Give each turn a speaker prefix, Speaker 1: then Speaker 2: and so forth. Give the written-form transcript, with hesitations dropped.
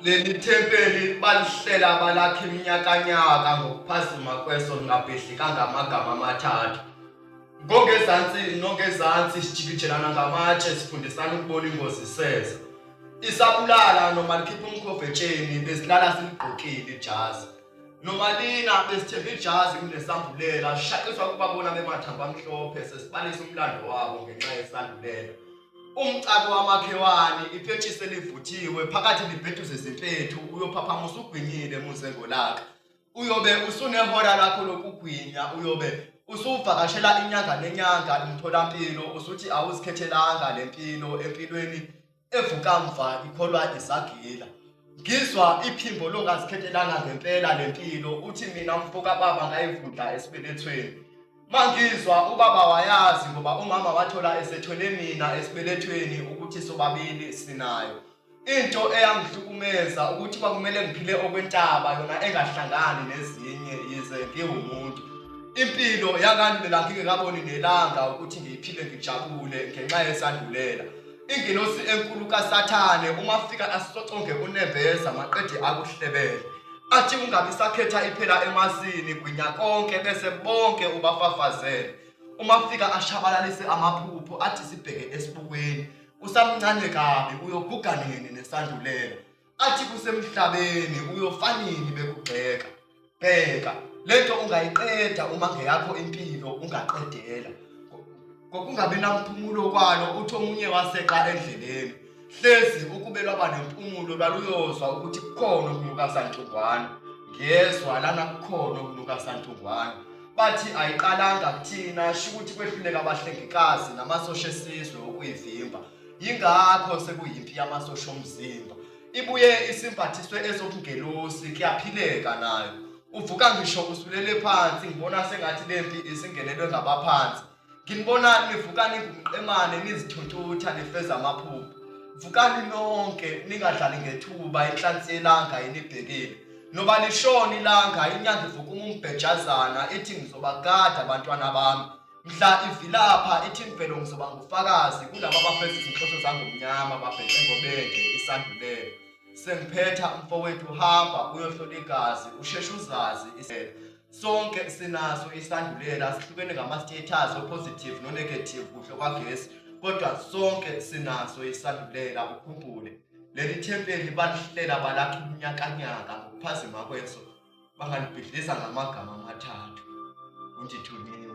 Speaker 1: Leli thempeli balihlela balakha iminyakanyaka ngokuphazima kweso ngabhedli kangamagama amathathu. Ngongezansi sijikijelana ngamatshe sifundisana ukubona ingozi iseza. Isabulala noma likhipha umkhovetsheni besilala siligqokile ijazi. Noma lina besithemba ijazi kunesambulela sishaqiswa kubabona bemathamba amhlophe sesibalisa umlando wabo ngenxa yesandulela. Umcako wamakhelwane Impentshis Elivuthiwe phakathi libheduze izimpethu uyophaphamusa ugwinyile muzengo lakhe. Uyobe usunehora lakho lokugwinya, uyobe usuvakashela inyanga nenyanga emtholampilo usuthi awuzikhethelanga lempilo empilweni evuka mva ikholwa isagila. Ngizwa iphimbo longazikhethelanga ngempela lempilo uthi mina mfoka baba ngayivunda esibelethweni. Mangizwa ubaba wayazi ngoba umama wathola esethwele mina esibelethweni ukuthi sobabili sinayo. Into eyangihlukumeza ukuthi kwakumele ngiphile okwentaba yona engahlangani nezinye yize ngiwumuntu. Impilo yangandulela ngingekaboni nelanga ukuthi ngiyiphile ngijabule ngenxa yesandulela. Ingelosi enkulu kaSathane umafika asisoconge uneveza maqede akuhlebele. Athi ungabi sakhetha iphela emasini gwinya konke bese bonke ubafafazele. Umafika ashabalalise amaphupho athi sibheke esibukweni. Usamncane kabi uyoguga nini nesandulela. Athi kusemhlabeni uyofanini bekubheka. Bheka lento ungayiqeda uma ngeyakho impilo ungaqedela. Ngokungabi namphumulo kwalo uthi omunye waseqa endleleni. Hlezi ukubelwa banempumulo lwaluyozwa ukuthi kukhona ukunuka santungwana. Ngiyezwa lana kukhona ukunuka santungwana. Bathi ayiqalanga kuthina shukuthi kwehluleka abahlengikazi namasosha esizwe ukuyivimba. Yingakho sekuyimpi yamasosha omzimba. Ibuye isimpathiswe ezobungelosi kuyaphileka nayo. Uvuka ngisho usulele phansi ngibona sengathi lempi isingenelwe ngabaphansi. Nginibona nivuka ningumqemane nizithuntutha nifeza amaphupho. Vukani nonke ningadlali ngethuba inhlansi yelanga inibhekile. Noba lishoni ilanga inyanga ivuka umbhejazana ithi ngizobagada abantwana bami. Mhla ivilapha ithi imvelo ngizoba ngufakazi kulabo abafeza izinhloso zangomnyama babhexe ngobenge isandulelo. Sengiphetha umfowethu hamba uyohlola igazi usheshe uzazi isela. Sonke sinaso isandulela sihlukene ngama-status positive no negative kuhle kwagesi. Kodwa sonke sinaso isandulela ukhumbule. Leli thempeli balihlela balakha iminyakanyaka ngokuphazima kweso bangalibhidliza ngamagama amathathu. Undithunile.